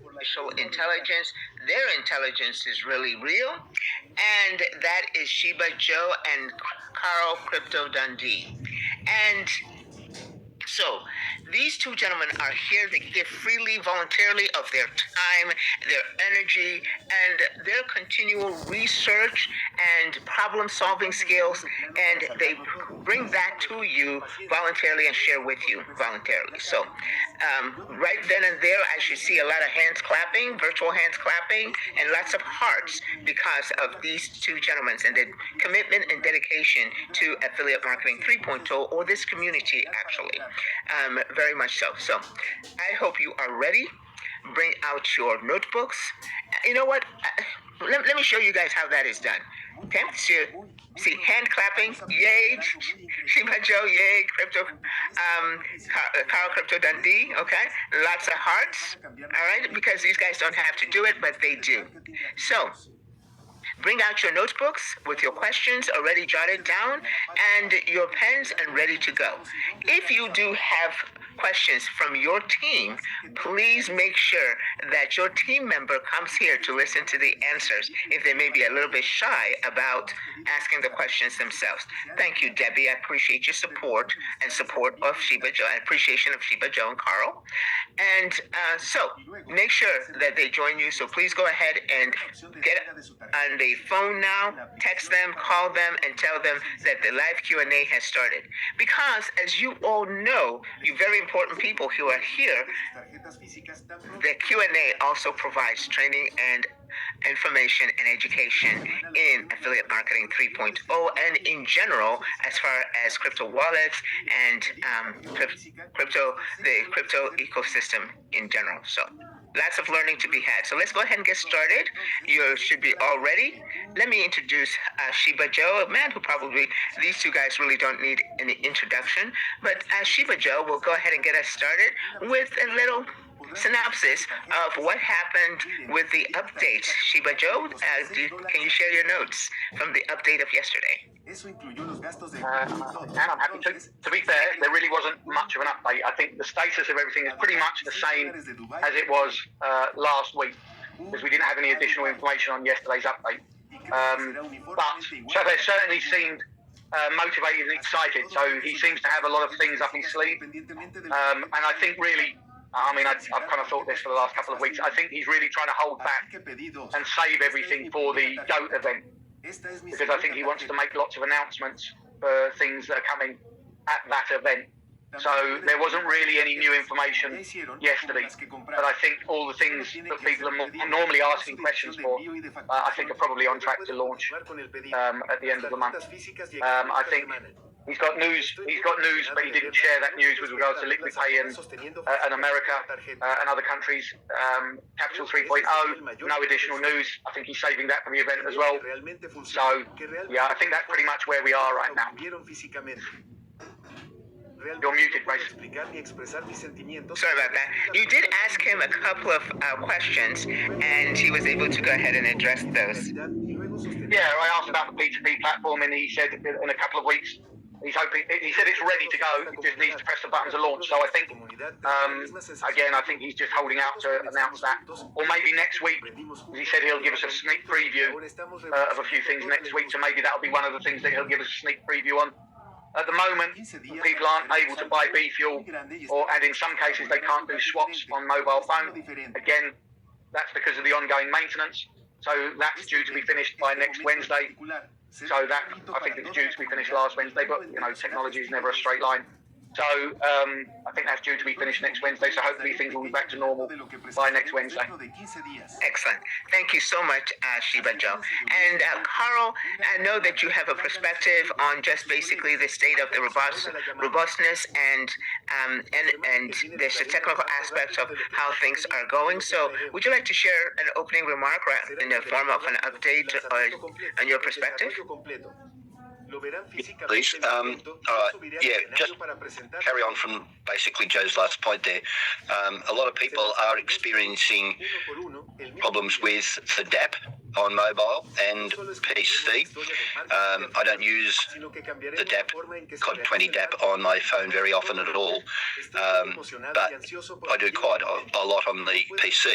artificial intelligence. Their intelligence is really real, and that is Shiba Joe and Carl Crypto Dundee. And so these two gentlemen are here. They give freely, voluntarily of their time, their energy, and their continual research and problem-solving skills, and they bring that to you voluntarily and share with you voluntarily. So right then and there, I should see a lot of hands clapping, virtual hands clapping, and lots of hearts because of these two gentlemen and their commitment and dedication to Affiliate Marketing 3.0, or this community, actually. Very much so. So I hope you are ready. Bring out your notebooks. You know what? Let me show you guys how that is done. Okay, so see, hand clapping, yay, Shiba Joe, yay, Crypto, Carl Crypto Dundee, okay, lots of hearts, all right, because these guys don't have to do it, but they do. So bring out your notebooks with your questions already jotted down and your pens and ready to go. If you do have questions from your team, please make sure that your team member comes here to listen to the answers if they may be a little bit shy about asking the questions themselves. Thank you, Debbie. I appreciate your support and support of Shiba Joe, and appreciation of Shiba Joe and Carl. And so make sure that they join you. So please go ahead and get on the phone now, text them, call them, and tell them that the live Q&A has started. Because as you all know, you very important people who are here, the Q&A also provides training and information and education in Affiliate Marketing 3.0 and in general as far as crypto wallets and the crypto ecosystem in general. So lots of learning to be had. So let's go ahead and get started. You should be all ready. Let me introduce Shiba Joe, a man who probably, these two guys really don't need any introduction, but Shiba Joe will go ahead and get us started with a little synopsis of what happened with the updates. Shiba Joe, can you share your notes from the update of yesterday? And I'm happy to. To be fair, there really wasn't much of an update. I think the status of everything is pretty much the same as it was last week, because we didn't have any additional information on yesterday's update. But Chavez certainly seemed motivated and excited, so he seems to have a lot of things up his sleeve. And I think really, I mean, I've kind of thought this for the last couple of weeks. I think he's really trying to hold back and save everything for the GOAT event, because I think he wants to make lots of announcements for things that are coming at that event. So there wasn't really any new information yesterday, but I think all the things that people are normally asking questions for, I think are probably on track to launch at the end of the month. I think he's got news, but he didn't share that news with regards to LquidPay and America and other countries. Capital 3.0, no additional news. I think he's saving that for the event as well. So, yeah, I think that's pretty much where we are right now. You're muted, Grace. Sorry about that. You did ask him a couple of questions, and he was able to go ahead and address those. Yeah, I asked about the P2P platform, and he said in a couple of weeks, he's hoping. He said it's ready to go. He just needs to press the button to launch. So I think, again, I think he's just holding out to announce that, or maybe next week. He said he'll give us a sneak preview of a few things next week. So maybe that'll be one of the things that he'll give us a sneak preview on. At the moment, people aren't able to buy B-Fuel, and in some cases they can't do swaps on mobile phone. Again, that's because of the ongoing maintenance. So that's due to be finished by next Wednesday. So that, I think it's due to be finished last Wednesday, but you know, technology is never a straight line. So I think that's due to be finished next Wednesday. So hopefully things will be back to normal by next Wednesday. Excellent. Thank you so much, Shiba Joe. And Carl, I know that you have a perspective on just basically the state of the robustness and there's the technical aspects of how things are going. So would you like to share an opening remark in the form of an update on your perspective? Please. All right. Yeah, just carry on from basically Joe's last point there. A lot of people are experiencing problems with the DAP on mobile and PC. I don't use the DAP, COD20 DAP on my phone very often at all, but I do quite a lot on the PC,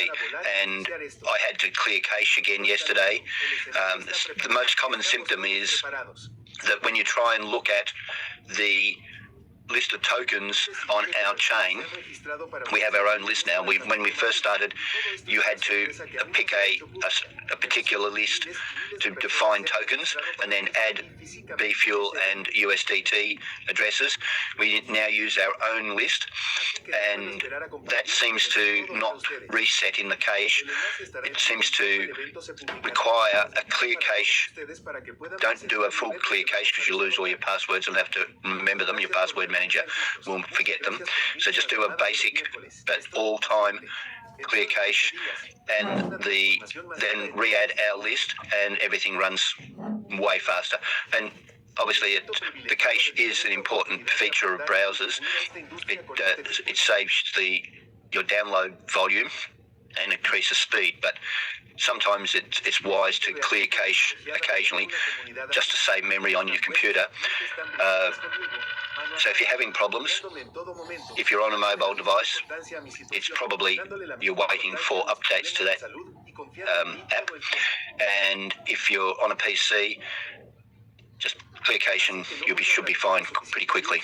and I had to clear cache again yesterday. The most common symptom is that when you try and look at the list of tokens on our chain, we have our own list now. When we first started, you had to pick a particular list to define tokens and then add B-Fuel and USDT addresses. We now use our own list, and that seems to not reset in the cache. It seems to require a clear cache. Don't do a full clear cache because you lose all your passwords and have to remember them. Your password manager will forget them. So just do a basic but all-time clear cache, and then re-add our list, and everything runs way faster. And obviously, the cache is an important feature of browsers. It saves your download volume and increases speed, but sometimes it's wise to clear cache occasionally just to save memory on your computer. So if you're having problems, if you're on a mobile device, it's probably you're waiting for updates to that app. And if you're on a PC, just clear cache and should be fine pretty quickly.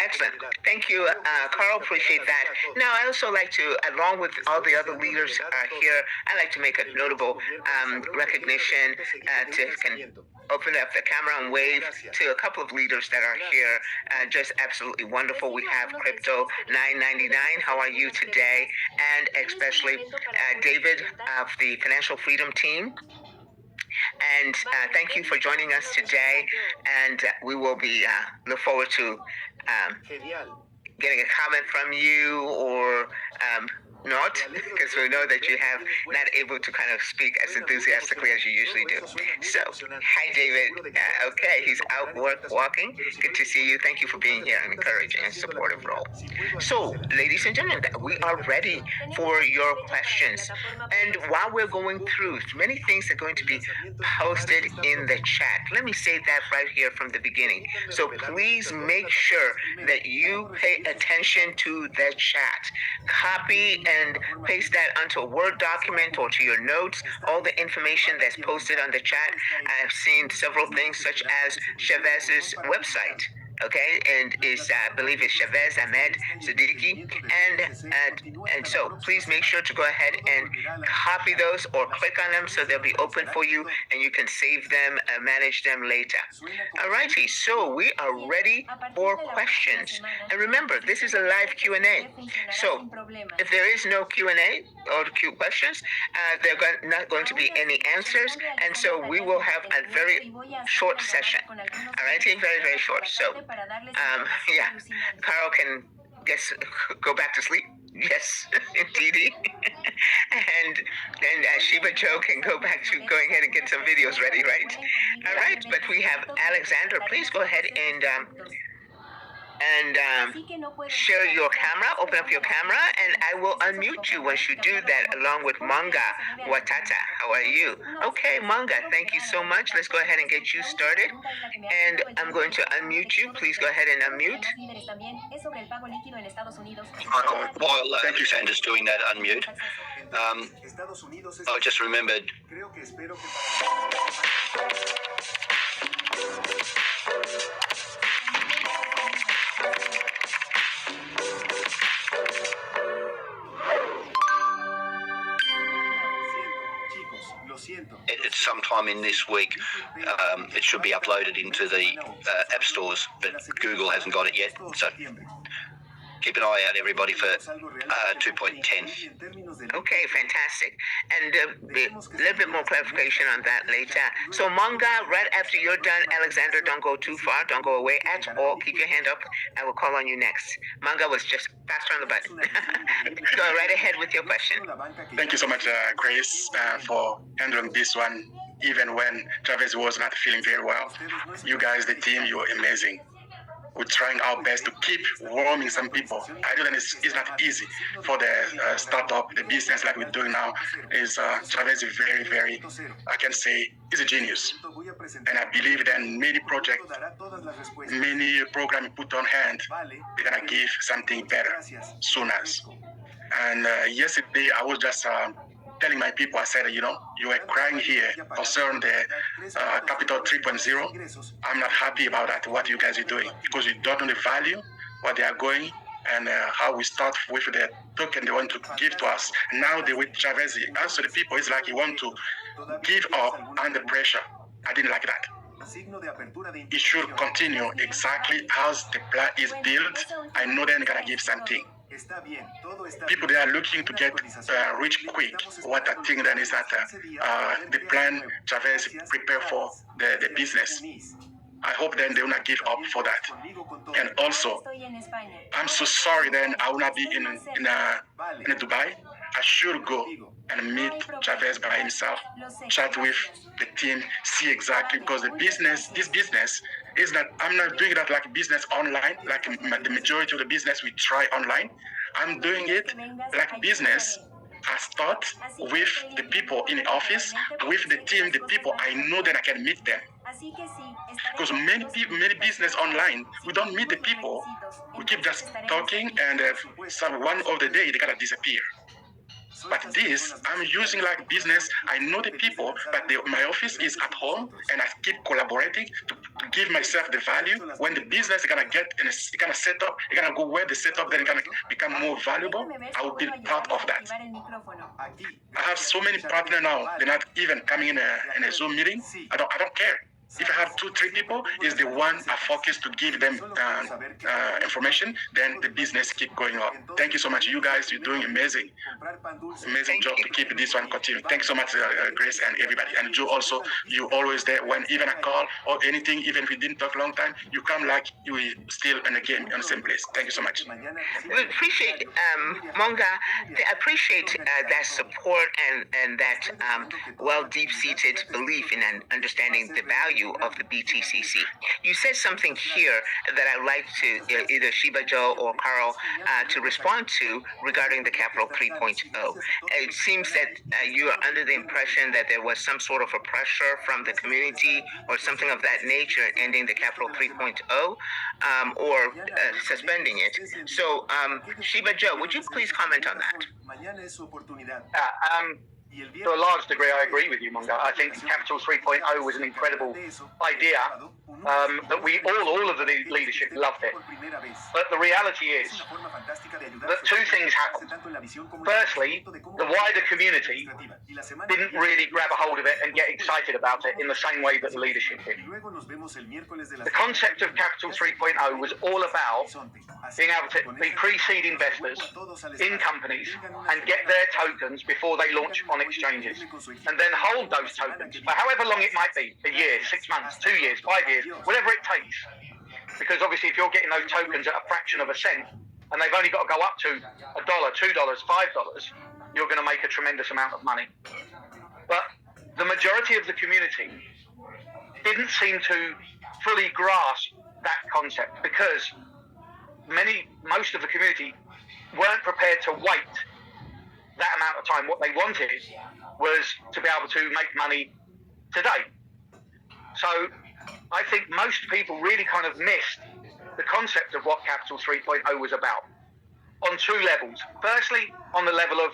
Excellent. Thank you, Carl. Appreciate that. Now, I also like to, along with all the other leaders here, I like to make a notable recognition can open up the camera and wave to a couple of leaders that are here. Just absolutely wonderful. We have Crypto 999. How are you today? And especially David of the Financial Freedom Team. And thank you for joining us today. And we will be look forward to getting a comment from you or not, because we know that you have not able to kind of speak as enthusiastically as you usually do. So, hi, David. Okay, he's out walking. Good to see you. Thank you for being here and encouraging and supportive role. So, ladies and gentlemen, we are ready for your questions. And while we're going through, many things are going to be posted in the chat. Let me say that right here from the beginning. So please make sure that you pay attention to the chat. Copy and paste that onto a Word document or to your notes, all the information that's posted on the chat. I've seen several things such as Chavez's website. Okay, and I believe it's Chavez Ahmed Siddiqui, and so please make sure to go ahead and copy those or click on them so they'll be open for you and you can save them and manage them later. Alrighty, so we are ready for questions. And remember, this is a live Q&A. So if there is no Q&A or Q questions, there are not going to be any answers, and so we will have a very short session. Alrighty, very, very short. So. Yeah, Carl can go back to sleep. Yes, indeed. and Shiba Joe can go back to going ahead and get some videos ready, right? All right, but we have Alexander. Please go ahead and share your camera, open up your camera, and I will unmute you once you do that, along with Manga Watata. How are you? Okay, Manga, thank you so much. Let's go ahead and get you started. And I'm going to unmute you. Please go ahead and unmute. While Alexander's doing that unmute, I just remembered. It's sometime in this week. It should be uploaded into the app stores, but Google hasn't got it yet. So keep an eye out, everybody, for 2.10. Okay, fantastic. And a little bit more clarification on that later. So, Manga, right after you're done, Alexander, don't go too far. Don't go away at all. Keep your hand up. I will call on you next. Manga was just faster on the button. Go right ahead with your question. Thank you so much, Chris, for handling this one. even when Chavez was not feeling very well. You guys, the team, you're amazing. We're trying our best to keep warming some people. I know that it's not easy for the startup, the business like we're doing now. Chavez is very, very, I can say, he's a genius. And I believe that many projects, many programs put on hand, they're going to give something better soon as. And yesterday, I was just telling my people, I said, you were crying here concerning the Capital 3.0. I'm not happy about that, what you guys are doing, because you don't know the value, what they are going, and how we start with the token they want to give to us. Now, with Chavez, also the people, it's like he want to give up under pressure. I didn't like that. It should continue exactly as the plan is built. I know they're going to give something. People, they are looking to get rich quick. What I think then is that the plan Chavez prepared for the business. I hope then they will not give up for that. And also, I'm so sorry then I will not be in Dubai. I should go and meet Chavez by himself, chat with the team, see exactly, because this business is that I'm not doing that like business online, like the majority of the business we try online. I'm doing it like business I start with the people in the office, with the team, the people I know that I can meet them. Because many business online, we don't meet the people. We keep just talking, and one of the day they gotta disappear. But this, I'm using like business. I know the people, but my office is at home, and I keep collaborating to give myself the value. When the business is gonna get and it's gonna set up, it's gonna go where the setup, then it's gonna become more valuable. I will be part of that. I have so many partners now. They're not even coming in a Zoom meeting. I don't care. If I have 2-3 people, is the one I focus to give them information, then the business keep going up. Thank you so much. You guys, you're doing amazing job to keep this one continuing. Thanks so much, Grace and everybody. And Joe also, you always there when even a call or anything, even if we didn't talk a long time, you come like you were still in the game in the same place. Thank you so much. We appreciate, Monga, I appreciate that support and that deep-seated belief in and understanding the value of the BTCC. You said something here that I'd like to either Shiba Joe or Carl to respond to regarding the Capital 3.0. It seems that you are under the impression that there was some sort of a pressure from the community or something of that nature ending the Capital 3.0 or suspending it. So, Shiba Joe, would you please comment on that? To a large degree, I agree with you, Monga. I think Capital 3.0 was an incredible idea that we all of the leadership loved it. But the reality is that two things happened. Firstly, the wider community didn't really grab a hold of it and get excited about it in the same way that the leadership did. The concept of Capital 3.0 was all about being able to be pre-seed investors in companies and get their tokens before they launch on exchanges, and then hold those tokens for however long it might be, a year, 6 months, 2 years, 5 years, whatever it takes. Because obviously if you're getting those tokens at a fraction of a cent, and they've only got to go up to $1, $2, $5, you're going to make a tremendous amount of money. But the majority of the community didn't seem to fully grasp that concept because most of the community weren't prepared to wait that amount of time. What they wanted was to be able to make money today. So I think most people really kind of missed the concept of what Capital 3.0 was about on two levels. Firstly, on the level of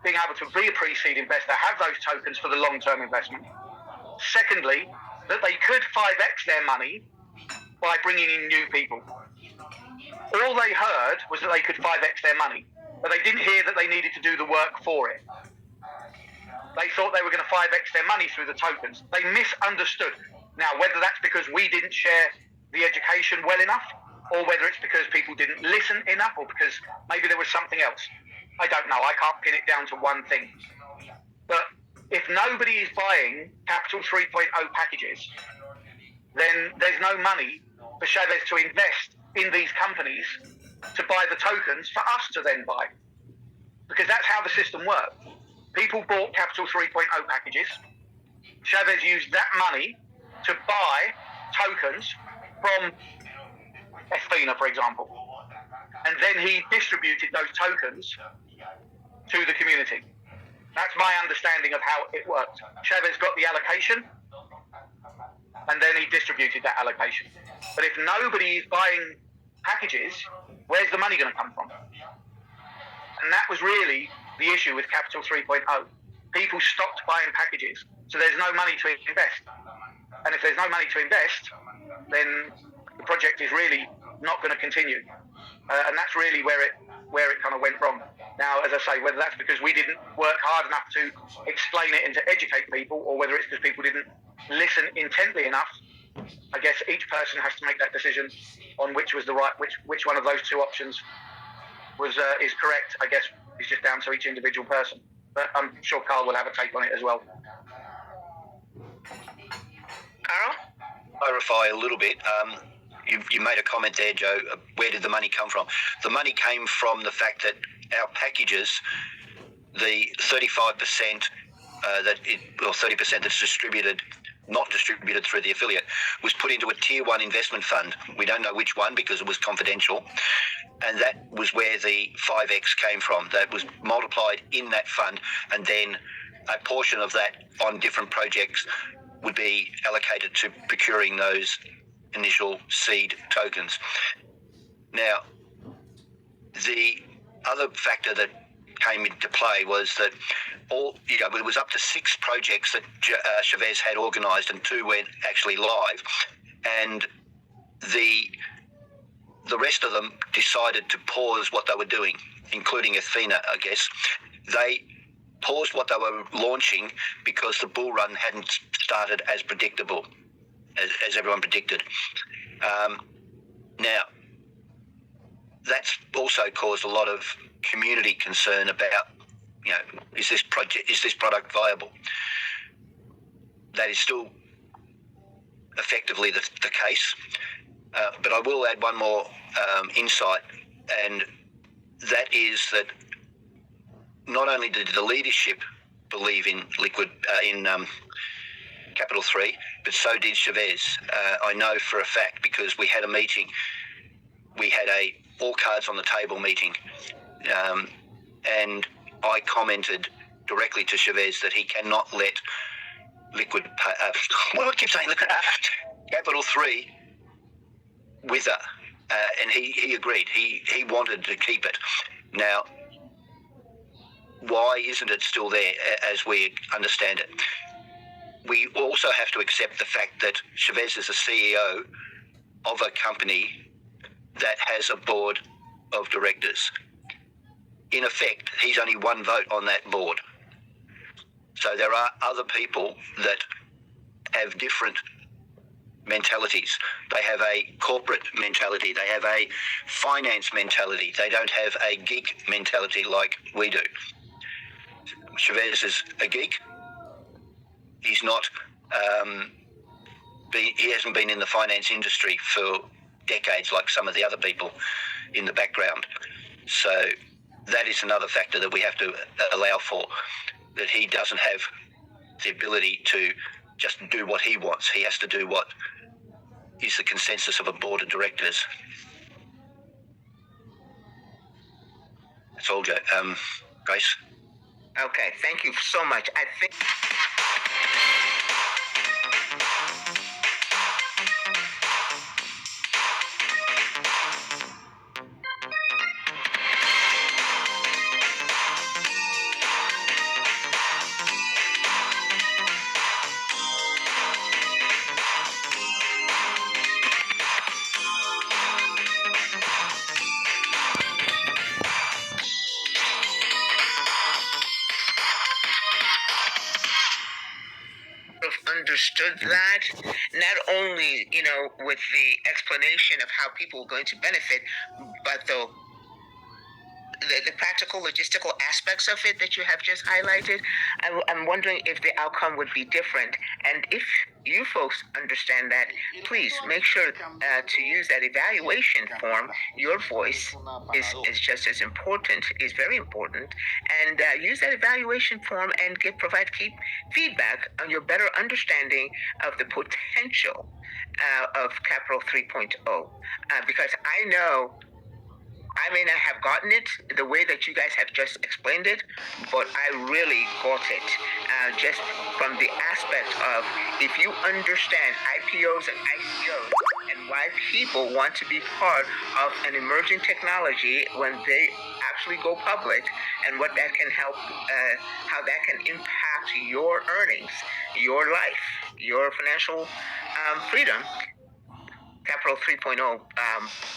being able to be a pre-seed investor, have those tokens for the long-term investment. Secondly, that they could 5x their money by bringing in new people. All they heard was that they could 5x their money, but they didn't hear that they needed to do the work for it. They thought they were going to 5x their money through the tokens. They misunderstood. Now, whether that's because we didn't share the education well enough, or whether it's because people didn't listen enough, or because maybe there was something else, I don't know. I can't pin it down to one thing. But if nobody is buying Capital 3.0 packages, then there's no money for Chavez to invest in these companies to buy the tokens for us to then buy. Because that's how the system worked. People bought Capital 3.0 packages. Chavez used that money to buy tokens from Espina, for example. And then he distributed those tokens to the community. That's my understanding of how it worked. Chavez got the allocation, and then he distributed that allocation. But if nobody is buying packages, where's the money going to come from? And that was really the issue with Capital 3.0. People stopped buying packages, so there's no money to invest. And if there's no money to invest, then the project is really not going to continue. And that's really where it kind of went wrong. Now, as I say, whether that's because we didn't work hard enough to explain it and to educate people, or whether it's because people didn't listen intently enough, I guess each person has to make that decision on which was the right, which one of those two options was is correct. I guess it's just down to each individual person. But I'm sure Carl will have a take on it as well. Carl? Clarify a little bit. You made a comment there, Joe. Where did the money come from? The money came from the fact that our packages, the 35% 30% that's distributed, not distributed through the affiliate, was put into a tier 1 investment fund. We don't know which one because it was confidential. And that was where the 5x came from. That was multiplied in that fund, and then a portion of that on different projects would be allocated to procuring those initial seed tokens. Now, the other factor that came into play was that it was up to 6 projects that Chavez had organised, and 2 went actually live, and the rest of them decided to pause what they were doing, including Athena, I guess. They paused what they were launching because the bull run hadn't started as predictable, as everyone predicted. Now, that's also caused a lot of community concern about, is this product viable? That is still effectively the case. But I will add one more insight, and that is that not only did the leadership believe in Capital 3, but so did Chavez. I know for a fact because we had a meeting. We had a all cards on the table meeting, and I commented directly to Chavez that he cannot let Capital 3 wither, and he agreed. He wanted to keep it. Now, why isn't it still there as we understand it? We also have to accept the fact that Chavez is the CEO of a company that has a board of directors. In effect, he's only one vote on that board. So there are other people that have different mentalities. They have a corporate mentality. They have a finance mentality. They don't have a geek mentality like we do. Chavez is a geek. He's not. He hasn't been in the finance industry for decades like some of the other people in the background. So that is another factor that we have to allow for, that he doesn't have the ability to just do what he wants. He has to do what is the consensus of a board of directors. That's all, Joe. Grace? Okay, thank you so much. I think... understood that, not only, with the explanation of how people are going to benefit, but the practical logistical aspects of it that you have just highlighted, I'm wondering if the outcome would be different. And if you folks understand that, please make sure to use that evaluation form. Your voice is just as important, is very important. And use that evaluation form and provide feedback on your better understanding of the potential of Capital 3.0. Because I know I may not have gotten it the way that you guys have just explained it, but I really got it just from the aspect of if you understand IPOs and ICOs and why people want to be part of an emerging technology when they actually go public and what that can help, how that can impact your earnings, your life, your financial freedom. Capital 3.0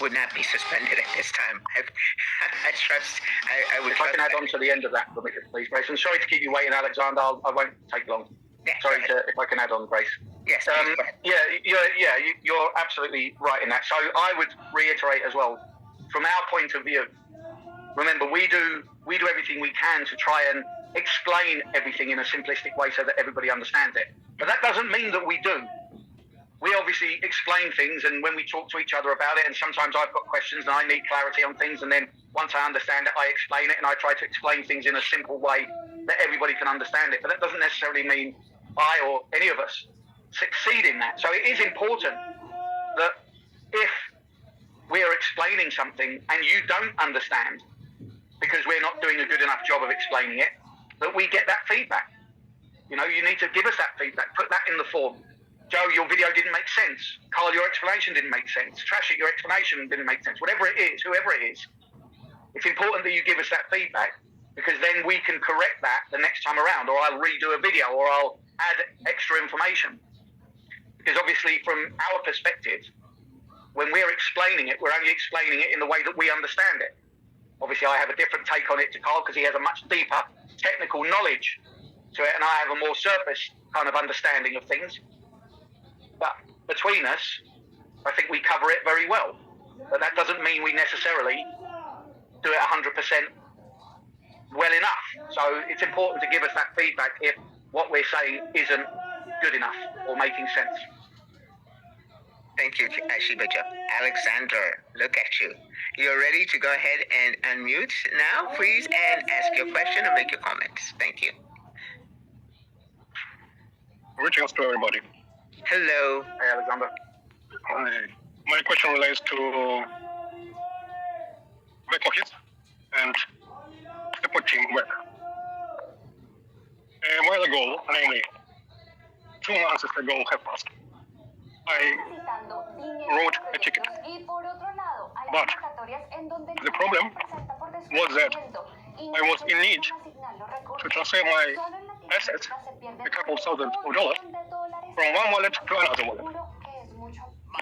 would not be suspended at this time. I trust. I would. If I can add on to the end of that, please, Grace. And sorry to keep you waiting, Alexander. I won't take long. Yeah, sorry if I can add on, Grace. Yes. You're absolutely right in that. So I would reiterate as well, from our point of view. Remember, we do everything we can to try and explain everything in a simplistic way so that everybody understands it. But that doesn't mean that we do. We obviously explain things, and when we talk to each other about it, and sometimes I've got questions and I need clarity on things, and then once I understand it, I explain it, and I try to explain things in a simple way that everybody can understand it. But that doesn't necessarily mean I or any of us succeed in that. So it is important that if we are explaining something and you don't understand because we're not doing a good enough job of explaining it, that we get that feedback. You need to give us that feedback, put that in the form. Joe, your video didn't make sense. Carl, your explanation didn't make sense. Trash it, your explanation didn't make sense. Whatever it is, whoever it is, it's important that you give us that feedback because then we can correct that the next time around, or I'll redo a video, or I'll add extra information. Because obviously from our perspective, when we're explaining it, we're only explaining it in the way that we understand it. Obviously I have a different take on it to Carl because he has a much deeper technical knowledge to it, and I have a more surface kind of understanding of things. But between us, I think we cover it very well. But that doesn't mean we necessarily do it 100% well enough. So it's important to give us that feedback if what we're saying isn't good enough or making sense. Thank you, Ashibaja. Alexander, look at you. You're ready to go ahead and unmute now, please, and ask your question or make your comments. Thank you. Greetings to everybody. Hello. Hey, Alexander. My question relates to back office and supporting work. A while ago, namely 2 months ago have passed, I wrote a ticket. But the problem was that I was in need to transfer my assets, a couple $1,000s, from one wallet to another wallet.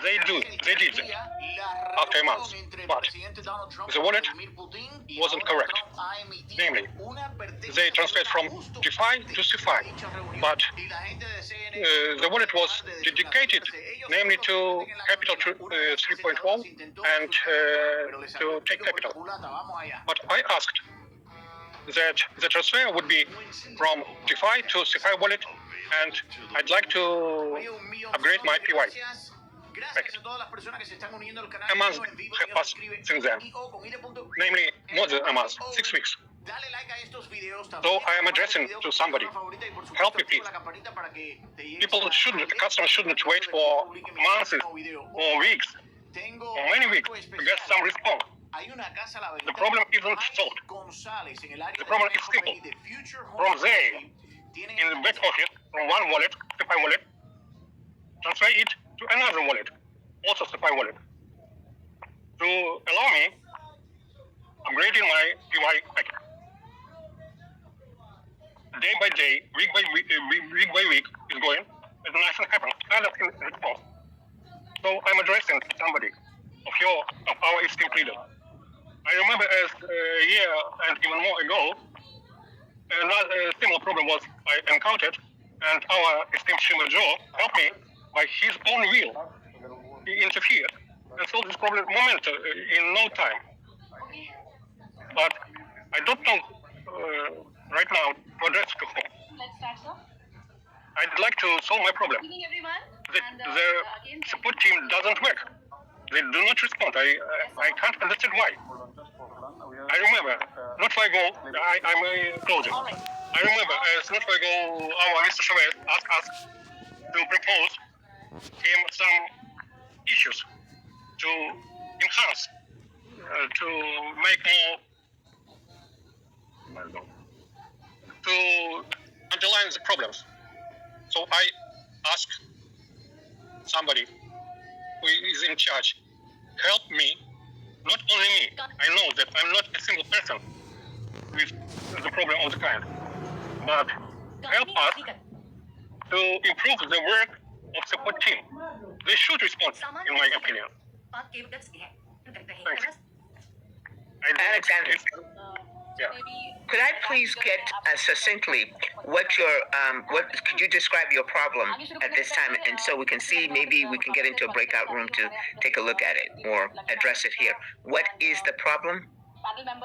They did after a month, but the wallet wasn't correct. Namely, they transferred from DeFi to CEFI, but the wallet was dedicated, namely to Capital 3.0 and to take capital. But I asked that the transfer would be from DeFi to CEFI wallet, and I'd like to upgrade my PY. A month have passed since then, namely more than a month, 6 weeks. So I am addressing to somebody, help me please. Customers shouldn't wait for months or weeks, or many weeks to get some response. The problem isn't solved. The problem is simple. From there, in the back office, from one wallet, CEFI wallet, transfer it to another wallet, also CEFI wallet, to allow me upgrading my PY packet. Day by day, week by week is going, and nothing happens. Nothing in response. So I'm addressing somebody of our esteemed leader. I remember as a year and even more ago, another similar problem was I encountered, and our esteemed Shima Joe helped me by his own will. He interfered and solved this problem in no time. But I don't know right now to address to whom. Let's start, sir. I'd like to solve my problem. Good evening, everyone. The support team doesn't work. They do not respond. I can't understand why. I remember, not so ago, I'm closing. All right. I remember, not so ago, our Mr. Chavez asked us to propose him some issues to enhance, to make more, to underline the problems. So I asked somebody who is in charge, help me, not only me. I know that I'm not a single person with the problem of the kind, but help us to improve the work of support team. They should respond, in my opinion. Thanks. Alexander, Yeah. could I please get succinctly what could you describe your problem at this time, and so we can see, maybe we can get into a breakout room to take a look at it or address it here. What is the problem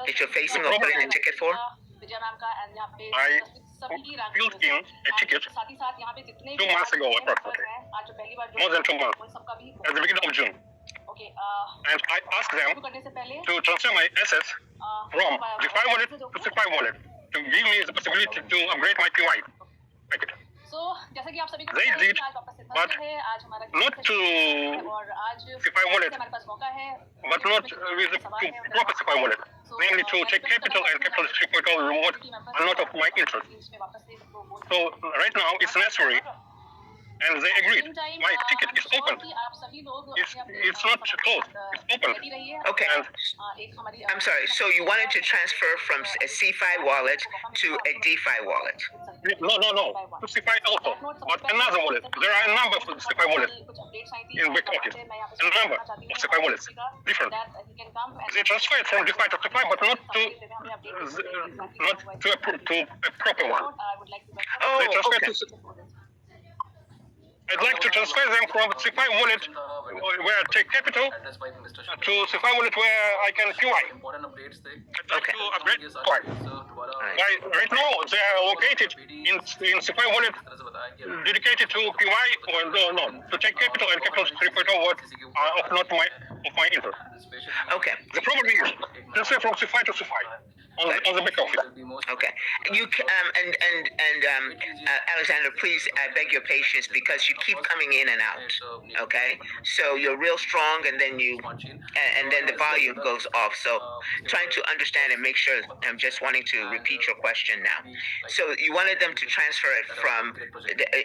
that you're facing or putting a ticket for? I filled in a ticket 2 months ago, approximately, more than 2 months, at the beginning of June. And I asked them to transfer my assets from DeFi wallet to CEFI wallet to give me the possibility to upgrade my PY packet. They did, but not to CEFI wallet, but not with the proper CEFI wallet, namely to take capital and capital 3.0 reward are not of my interest. So right now it's necessary, and they agreed. My ticket is open. It's not closed. It's open. Okay. And I'm sorry. So you wanted to transfer from a CEFI wallet to a DeFi wallet? no. To CEFI also, but another wallet. There are a number of CEFI wallets in back office. A number of CEFI wallets, different. They transferred from DeFi to CEFI, but not to a proper one. They Oh, transferred okay. to. I'd like to transfer them from CEFI wallet where I take capital to CEFI wallet where I can QI. I'd like to upgrade QI. Right now, they are located in CEFI wallet dedicated to QI or no, to take capital and capital 3.0 what are of not of my interest. Okay. The problem is transfer from CEFI to CEFI on the back office. Okay. You Alexander, please, I beg your patience because you keep coming in and out. Okay. So you're real strong, and then then the volume goes off. So trying to understand and make sure. I'm just wanting to repeat your question now. So you wanted them to transfer it from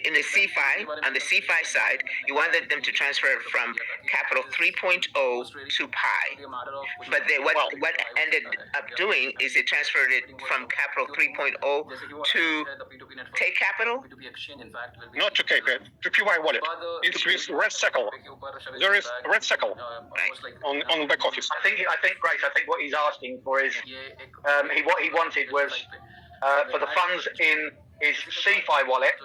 in the CEFI on the CEFI side. You wanted them to transfer it from capital 3.0 to Pi. But what ended up doing is it transferred it from capital 3.0 to take capital? Not to take it, to PY wallet. It's with red circle. There is a red circle on back office. I think, Grace, what he's asking for is, what he wanted was for the funds in his CEFI wallet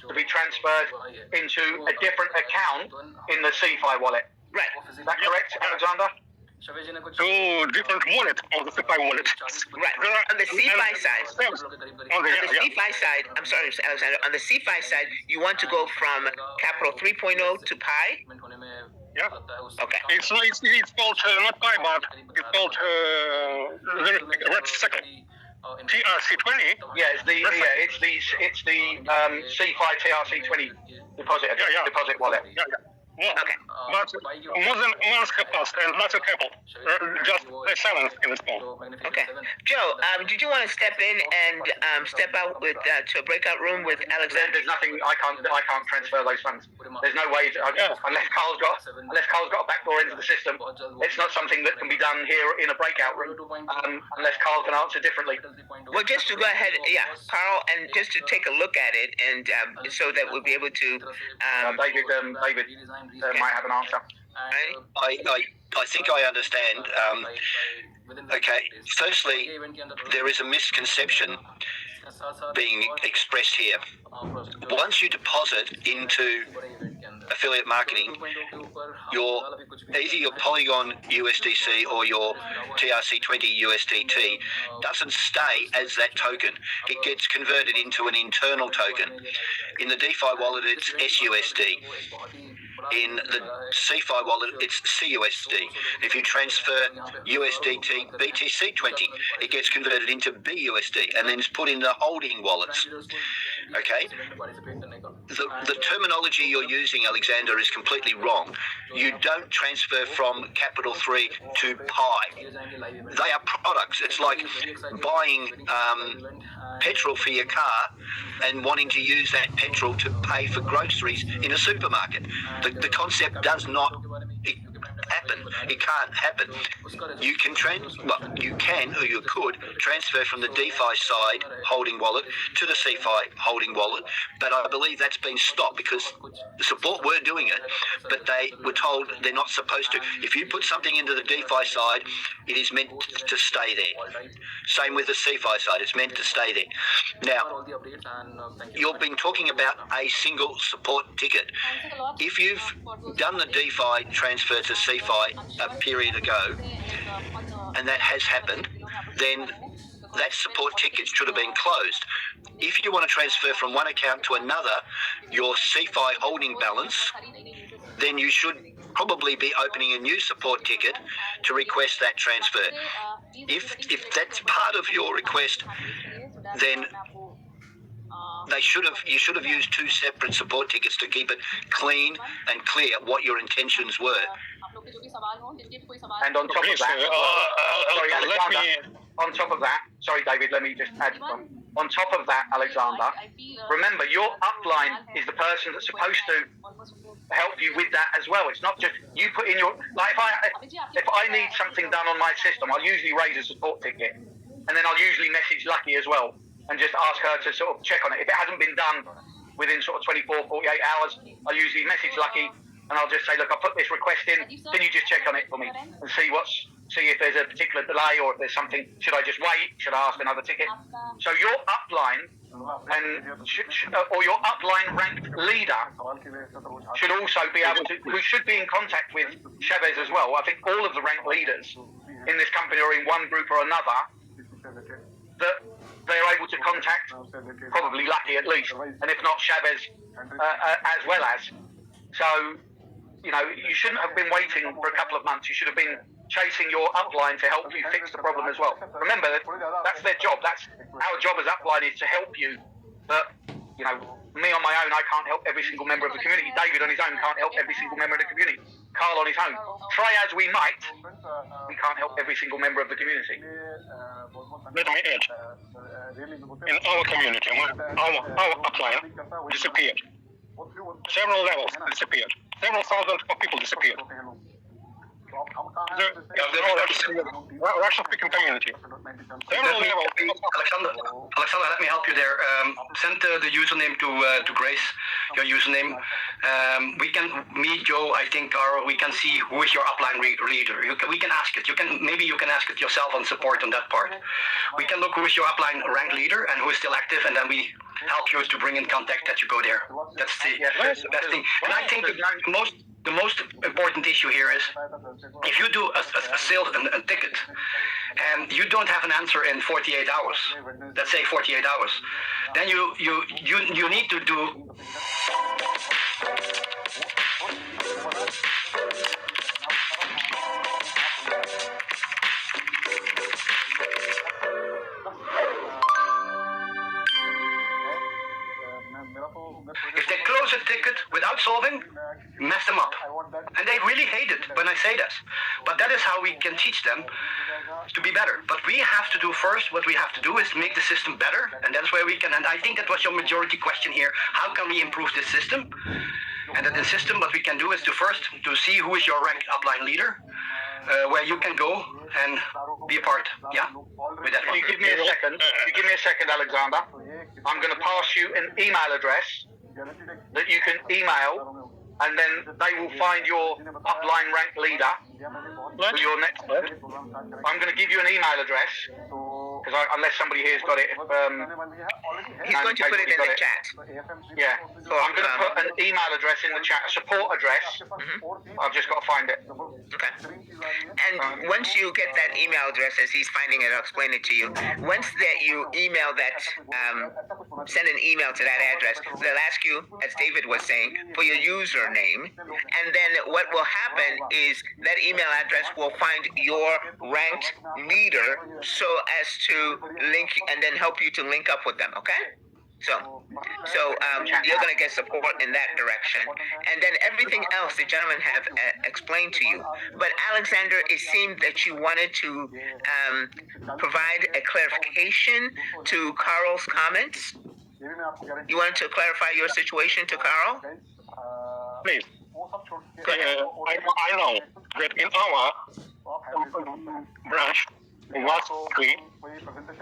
to be transferred into a different account in the CEFI wallet. Right. Is that correct, Alexander? Two different wallets on the CEFI wallet. Right. On the CEFI side. On the CEFI side, I'm sorry, Alexander. On the CEFI side, you want to go from capital 3.0 to Pi? Yeah. Okay. It's called not Pi, but it's called red circle. TRC20. Yeah, it's the CEFI TRC20 deposit wallet. Yeah. Okay. But more than a month have passed and nothing happened. Just a silence in this phone. Okay. Joe, did you want to step in and step out with to a breakout room with Alexander? There's nothing. I can't transfer those funds. There's no way unless Carl's got a backdoor into the system. It's not something that can be done here in a breakout room unless Carl can answer differently. Well, just to go ahead, Carl, and just to take a look at it, and so that we'll be able to. David might have an answer. I think I understand. Okay, firstly, there is a misconception being expressed here. Once you deposit into affiliate marketing, either your Polygon USDC or your TRC20 USDT doesn't stay as that token. It gets converted into an internal token. In the DeFi wallet, it's SUSD. In the CEFI wallet, it's CUSD. If you transfer USDT BTC20, it gets converted into BUSD and then it's put in the holding wallets. Okay? The terminology you're using, Alexander, is completely wrong. You don't transfer from capital 3 to Pi. They are products. It's like buying petrol for your car and wanting to use that petrol to pay for groceries in a supermarket. The concept does not happen. It can't happen. You can or you could transfer from the DeFi side holding wallet to the CeFi holding wallet, but I believe that's been stopped because the support were doing it, but they were told they're not supposed to. If you put something into the DeFi side, it is meant to stay there. Same with the CeFi side, it's meant to stay there. Now, you've been talking about a single support ticket. If you've done the DeFi transfer to CeFi a period ago, and that has happened, then that support ticket should have been closed. If you want to transfer from one account to another, your CeFi holding balance, then you should probably be opening a new support ticket to request that transfer. If that's part of your request, then you should have used two separate support tickets to keep it clean and clear what your intentions were. And on top of that, on top of that, sorry, David, let me just add on top of that, Alexander, remember your upline is the person that's supposed to help you with that as well. It's not just you put in your, like if I need something done on my system, I'll usually raise a support ticket and then I'll usually message Lucky as well and just ask her to sort of check on it. If it hasn't been done within sort of 24, 48 hours, I'll usually message Lucky and I'll just say, look, I put this request in, can you just check on it for me and see if there's a particular delay or if there's something, should I just wait, should I ask another ticket? So your upline or your upline ranked leader should also be able to, who should be in contact with Chavez as well. I think all of the ranked leaders in this company are in one group or another, that they're able to contact, probably Lucky at least, and if not Chavez as well as. So, you know, you shouldn't have been waiting for a couple of months. You should have been chasing your upline to help you fix the problem as well. Remember, that's their job. That's our job as upline, is to help you. But, you know, me on my own, I can't help every single member of the community. David on his own can't help every single member of the community. Carl on his own. Try as we might, we can't help every single member of the community. Let me add, in our community, our upline disappeared. Several levels disappeared. Several thousands of people disappeared. The Russian-speaking community. Alexander, let me help you there. Send the username to Grace, your username. Me, Joe, I think, we can see who is your upline leader. We can ask it. Maybe you can ask it yourself on support on that part. We can look who is your upline rank leader and who is still active, and then we help you to bring in contact that you go there. That's the best thing. And I think the most important issue here is if you do a sale and a ticket and you don't have an answer in 48 hours, let's say 48 hours, then you need to do if they close a ticket without solving, mess them up. And they really hate it when I say this. But that is how we can teach them to be better. But we have to do first, what we have to do is make the system better. And that's where we can, and I think that was your majority question here. How can we improve this system? And that the system, what we can do is to see who is your ranked upline leader, where you can go and be a part. Yeah? With that one. You give me a second, Alexander. I'm going to pass you an email address that you can email, and then they will find your upline rank leader for your next. I'm going to give you an email address, because unless somebody here's got it, he's going to put it in the chat. Yeah, so I'm going to put an email address in the chat, a support address. I've just got to find it. Okay. And once you get that email address, as he's finding it, I'll explain it to you. Once that you email that, send an email to that address, they'll ask you, as David was saying, for your username. And then what will happen is that email address will find your ranked leader so as to link and then help you to link up with them, okay? So you're going to get support in that direction. And then everything else the gentlemen have explained to you. But Alexander, it seemed that you wanted to provide a clarification to Carl's comments. You wanted to clarify your situation to Carl? Please. I know that in our branch, in Wall Street,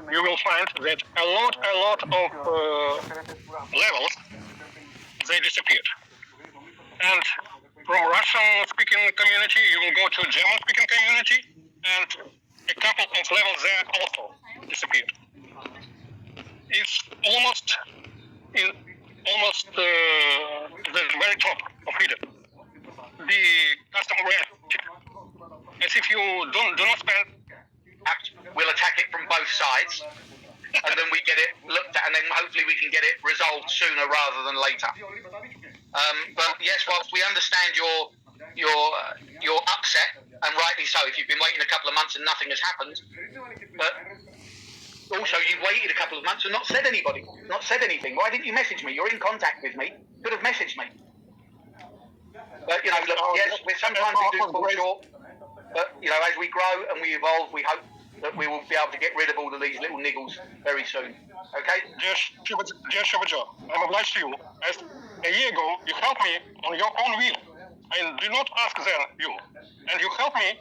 you will find that a lot of levels, they disappeared. And from Russian-speaking community, you will go to German-speaking community, and a couple of levels there also disappeared. It's almost the very top of it. The customer reaction, as if you do not spend. We'll attack it from both sides, and then we get it looked at, and then hopefully we can get it resolved sooner rather than later. But yes, whilst we understand your upset, and rightly so, if you've been waiting a couple of months and nothing has happened, but also you've waited a couple of months and not said anything. Why didn't you message me? You're in contact with me. Could have messaged me. But look, yes, sometimes we do fall short. But as we grow and we evolve, we hope that we will be able to get rid of all of these little niggles very soon. Okay? Dear Joe, I'm obliged to you. As a year ago, you helped me on your own will. I did not ask then you. And you helped me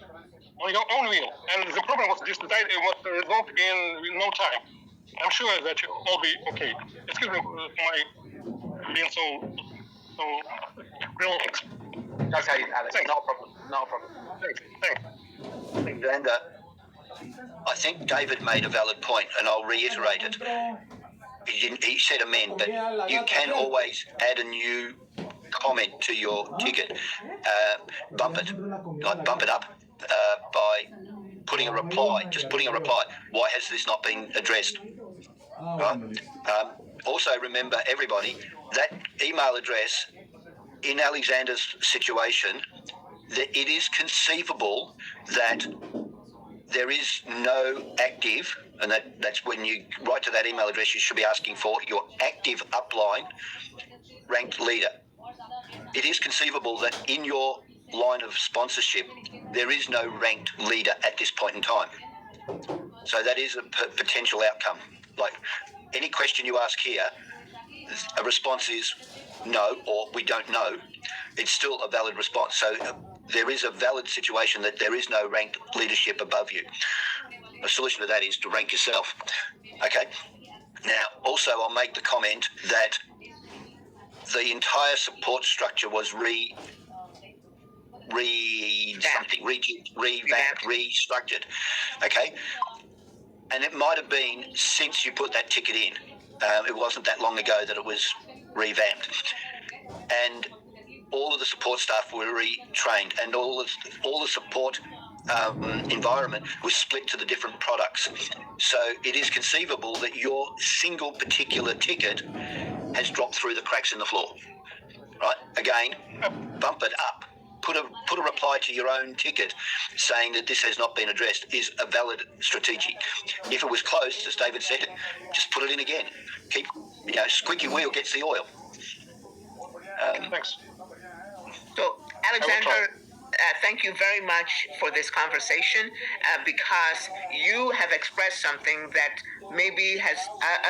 on your own will. And the problem was this decided was resolved in no time. I'm sure that you'll all be okay. Excuse me for my being so relaxed. Okay, Alex. Thanks. Not a problem. Thanks. Alexander, I think David made a valid point, and I'll reiterate it. He said amend, but you can always add a new comment to your ticket. Bump it up by putting a reply. Just putting a reply. Why has this not been addressed? Right? Also, remember, everybody, that email address in Alexander's situation, that it is conceivable that there is no active, and that's when you write to that email address, you should be asking for your active upline ranked leader. It is conceivable that in your line of sponsorship, there is no ranked leader at this point in time. So that is a potential outcome. Like any question you ask here, a response is no, or we don't know. It's still a valid response. So there is a valid situation that there is no ranked leadership above you. A solution to that is to rank yourself. Okay. Now, also, I'll make the comment that the entire support structure was revamped, restructured. Okay. And it might have been since you put that ticket in. It wasn't that long ago that it was revamped. And all of the support staff were retrained, and all the support environment was split to the different products. So it is conceivable that your single particular ticket has dropped through the cracks in the floor. Right? Again, bump it up. Put a reply to your own ticket saying that this has not been addressed is a valid strategy. If it was closed, as David said, just put it in again. Keep, squeaky wheel gets the oil. Thanks. So, Alexander, thank you very much for this conversation because you have expressed something that maybe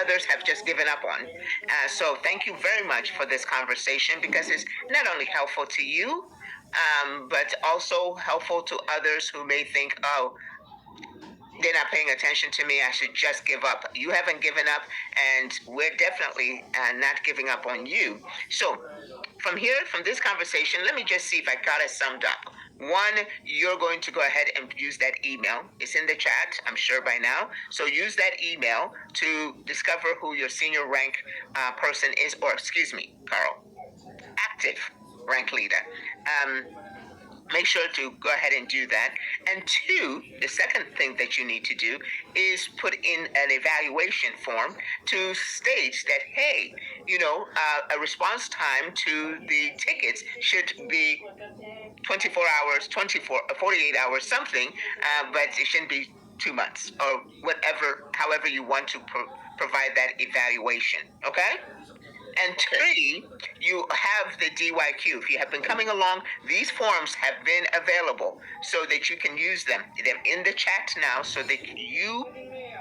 others have just given up on. So thank you very much for this conversation because it's not only helpful to you, but also helpful to others who may think, they're not paying attention to me, I should just give up. You haven't given up, and we're definitely not giving up on you. So from this conversation, let me just see if I got it summed up. One, you're going to go ahead and use that email. It's in the chat, I'm sure by now. So use that email to discover who your senior rank person is, or excuse me, Carl, active rank leader. Make sure to go ahead and do that. And two, the second thing that you need to do is put in an evaluation form to state that, hey, a response time to the tickets should be 24 hours, 48 hours, something, but it shouldn't be 2 months or whatever, however you want to provide that evaluation, okay? And three, you have the DYQ. If you have been coming along, these forms have been available so that you can use them. They're in the chat now so that you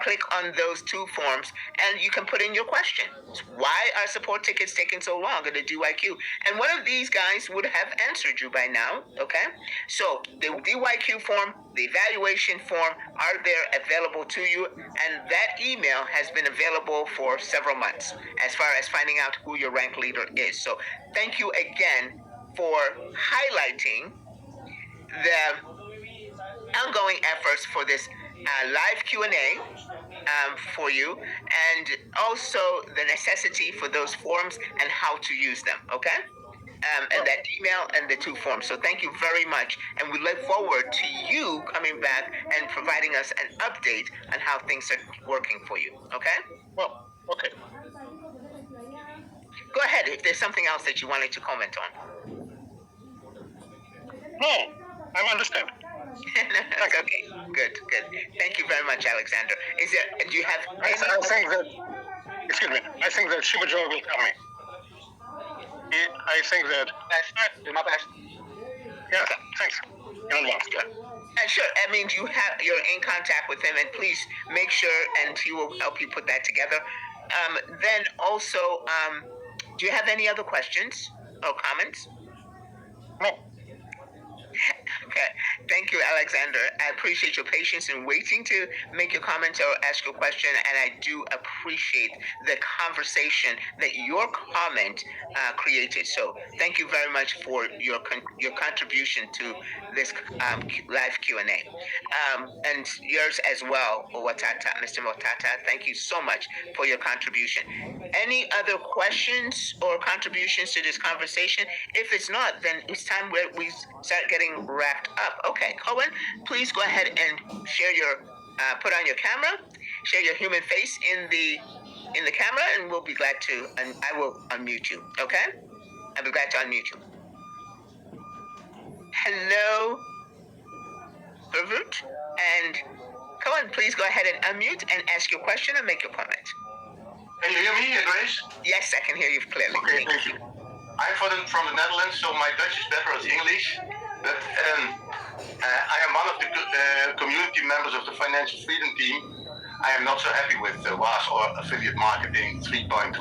click on those two forms and you can put in your question. Why are support tickets taking so long in the DYQ? And one of these guys would have answered you by now, okay? So the DYQ form, the evaluation form are there available to you, and that email has been available for several months as far as finding out who your rank leader is. So thank you again for highlighting the ongoing efforts for this live Q&A for you, and also the necessity for those forms and how to use them, okay? And that email and the two forms. So thank you very much, and we look forward to you coming back and providing us an update on how things are working for you, okay? Well, okay. Go ahead if there's something else that you wanted to comment on. No, I understand. Okay, good. Thank you very much, Alexander. Do you have any... I think that Shiba Joe will tell me. I think that... Do my best. Yeah, thanks. In advance. Sure, I mean, you're in contact with him, and please make sure, and he will help you put that together. Then also, do you have any other questions or comments? No. Okay. Thank you, Alexander. I appreciate your patience in waiting to make your comment or ask your question, and I do appreciate the conversation that your comment created. So thank you very much for your contribution to this live Q&A. And yours as well, Mr. Watata. Thank you so much for your contribution. Any other questions or contributions to this conversation? If it's not, then it's time where we start getting wrapped up. Okay, Cohen, please go ahead and share your, put on your camera, share your human face in the camera, and we'll be glad to, and I will unmute you, okay? I'll be glad to unmute you. Hello, Pervert, and Cohen, please go ahead and unmute and ask your question and make your comment. Can you hear me, Grace? Yes, I can hear you clearly. Okay, thank you. I'm from the Netherlands, so my Dutch is better as English. But I am one of the community members of the Financial Freedom team. I am not so happy with WAS or Affiliate Marketing 3.0,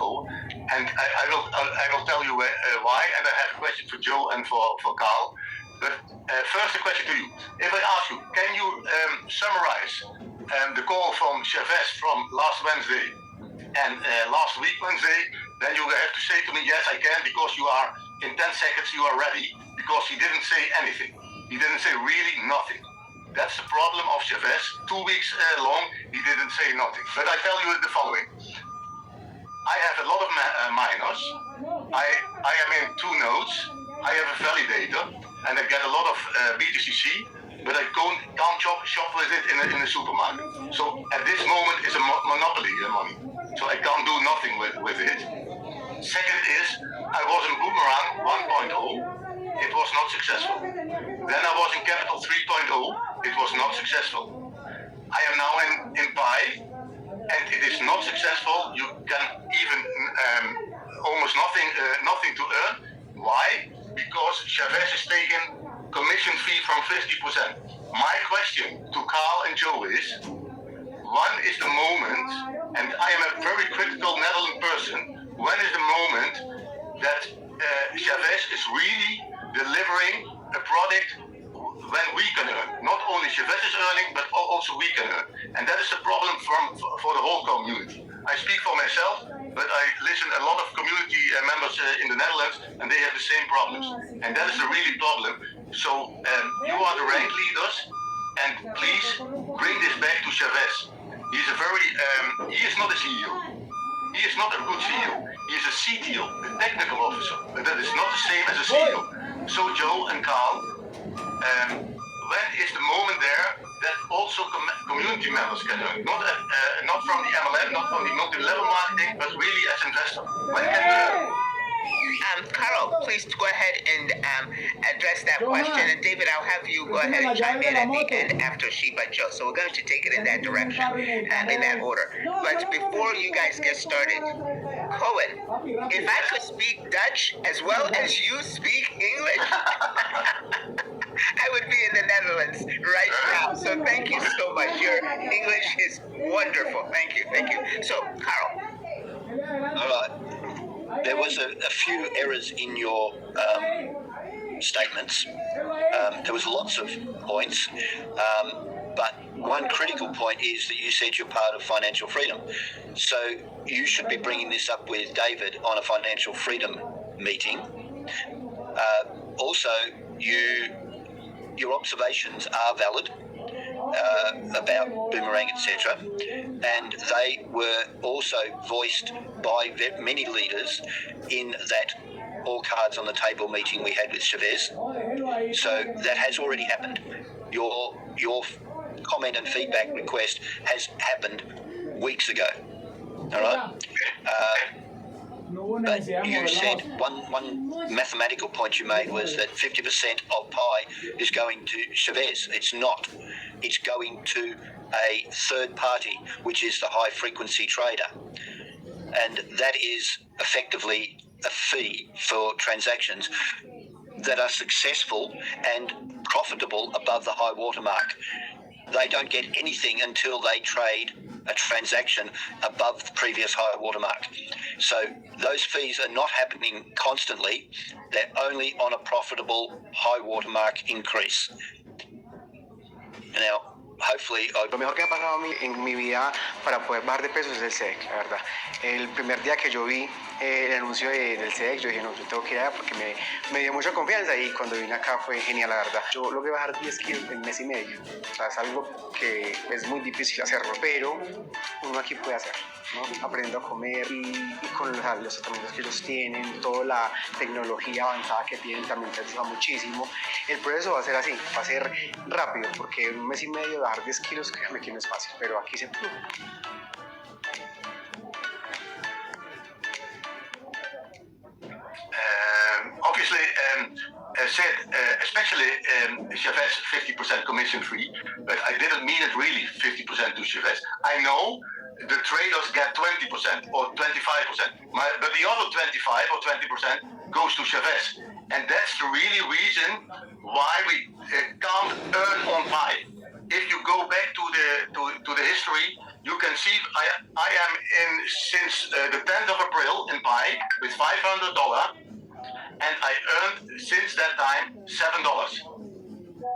and I will tell you why. And I have a question for Joe and for Carl. But first, a question to you. If I ask you, can you summarize the call from Chavez from last Wednesday and last week Wednesday? Then you have to say to me, yes, I can, because you are in 10 seconds you are ready, because he didn't say anything. He didn't say really nothing. That's the problem of Chavez. 2 weeks long, he didn't say nothing. But I tell you the following. I have a lot of miners. I am in 2 nodes. I have a validator, and I get a lot of BTCC, but I can't shop with it in the supermarket. So at this moment, it's a monopoly money. So I can't do nothing with it. Second is, I was in Boomerang 1.0, it was not successful. Then I was in Capital 3.0, it was not successful. I am now in Pi, and it is not successful. You can even almost nothing to earn. Why? Because Chavez is taking commission fee from 50%. My question to Carl and Joe is, when is the moment, and I am a very critical Netherlands person, when is the moment that Chavez is really delivering a product when we can earn. Not only Chavez is earning, but also we can earn. And that is a problem for the whole community. I speak for myself, but I listen a lot of community members in the Netherlands, and they have the same problems. And that is a really problem. So you are the rank leaders, and please bring this back to Chavez. He is not a CEO. He is not a good CEO. He is a CTO, a technical officer, but that is not the same as a CEO. So Joe and Carl, when is the moment there that also community members can earn? Not from the MLM, not from the multi-level marketing, but really as investor. When can you earn? Carl, please go ahead and address that question. And David, I'll have you go ahead and chime in at the end after Sheba Joe. So we're going to take it in that direction, in that order. But before you guys get started, Cohen, if I could speak Dutch as well as you speak English, I would be in the Netherlands right now. So thank you so much. Your English is wonderful. Thank you. Thank you. So, Carl. All right. There was a few errors in your statements. There was lots of points, but one critical point is that you said you're part of financial freedom. So you should be bringing this up with David on a financial freedom meeting. Also, your observations are valid about Boomerang, etc., and they were also voiced by many leaders in that all cards on the table meeting we had with Chavez. So that has already happened. Your comment and feedback request has happened weeks ago. All right. But you said one mathematical point you made was that 50% of pie is going to Chavez. It's not. It's going to a third party, which is the high frequency trader. And that is effectively a fee for transactions that are successful and profitable above the high watermark. They don't get anything until they trade a transaction above the previous high watermark. So those fees are not happening constantly. They're only on a profitable high watermark increase. Now, hopefully, lo mejor que ha pasado en mi vida para poder bajar de peso es el CEFI, la verdad. El primer día que yo vi el anuncio del CEFI, yo dije, no, yo tengo que ir allá porque me dio mucha confianza, y cuando vine acá fue genial, la verdad. Yo logré bajar 10 kilos en mes y medio. O sea, es algo que es muy difícil hacerlo, pero uno aquí puede hacerlo, ¿no? Aprendiendo a comer y con los tratamientos que ellos tienen, toda la tecnología avanzada que tienen, también te ayuda muchísimo. El proceso va a ser así, va a ser rápido, porque en un mes y medio bajar 10 kilos, créanme que no es fácil, pero aquí se pudo. Obviously, said especially Chavez 50% commission free, but I didn't mean it really 50% to Chavez. I know the traders get 20% or 25%, but the other 25 or 20% goes to Chavez, and that's the really reason why we can't earn on pie. If you go back to the history, you can see I am in since the 10th of April in pie with $500. And I earned since that time $7.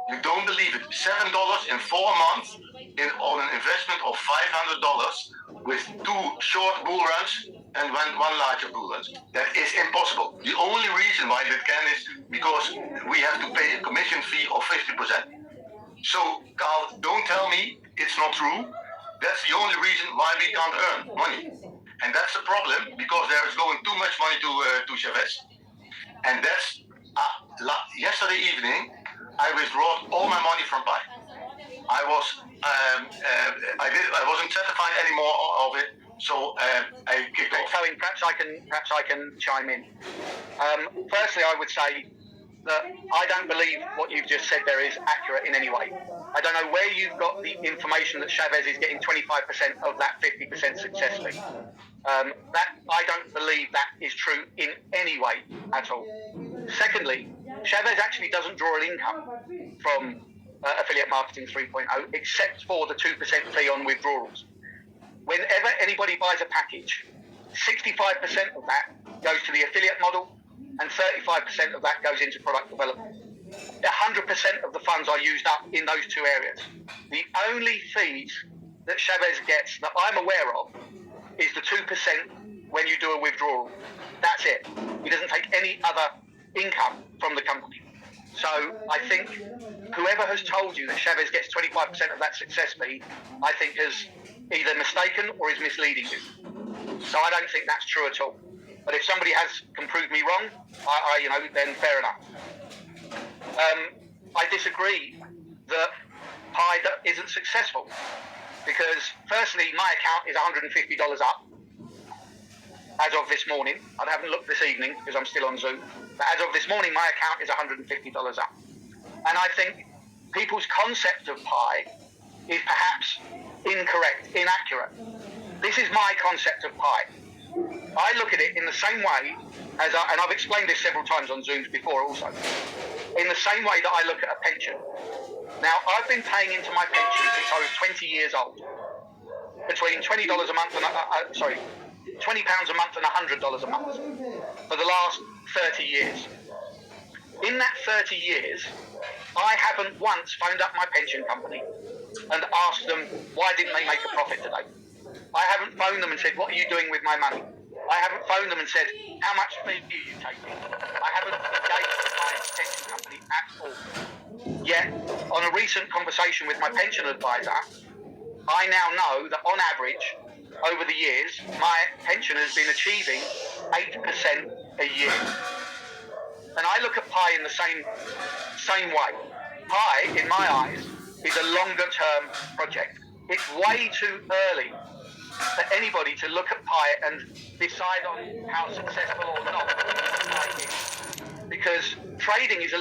You don't believe it. $7 in 4 months on an investment of $500 with 2 short bull runs and one larger bull run. That is impossible. The only reason why that can is because we have to pay a commission fee of 50%. So, Carl, don't tell me it's not true. That's the only reason why we can't earn money. And that's the problem, because there is going too much money to Chavez. And that's yesterday evening, I withdrew all my money from Pi. I wasn't satisfied anymore of it, so I kicked off. Cohen, perhaps I can chime in. Firstly, I would say that I don't believe what you've just said there is accurate in any way. I don't know where you've got the information that Chavez is getting 25% of that 50% success fee. That I don't believe that is true in any way at all. Secondly, Chavez actually doesn't draw an income from Affiliate Marketing 3.0 except for the 2% fee on withdrawals. Whenever anybody buys a package, 65% of that goes to the affiliate model and 35% of that goes into product development. 100% of the funds are used up in those two areas. The only fees that Chavez gets that I'm aware of is the 2% when you do a withdrawal. That's it. He doesn't take any other income from the company. So I think whoever has told you that Chavez gets 25% of that success fee, I think has either mistaken or is misleading you. So I don't think that's true at all. But if somebody can prove me wrong, then fair enough. I disagree that Pi isn't successful because, firstly, my account is $150 up as of this morning. I haven't looked this evening because I'm still on Zoom. But as of this morning, my account is $150 up. And I think people's concept of Pi is perhaps incorrect, inaccurate. This is my concept of Pi. I look at it in the same way as, and I've explained this several times on Zooms before also, in the same way that I look at a pension. Now, I've been paying into my pension since I was 20 years old, between $20 a month and, £20 a month and $100 a month for the last 30 years. In that 30 years, I haven't once phoned up my pension company and asked them, why didn't they make a profit today? I haven't phoned them and said, what are you doing with my money? I haven't phoned them and said, how much fee do you take me? I haven't engaged with my pension company at all. Yet, on a recent conversation with my pension advisor, I now know that on average, over the years, my pension has been achieving 8% a year. And I look at Pi in the same way. Pi, in my eyes, is a longer-term project. It's way too early for anybody to look at Pi and decide on how successful or not Pi is. Because trading is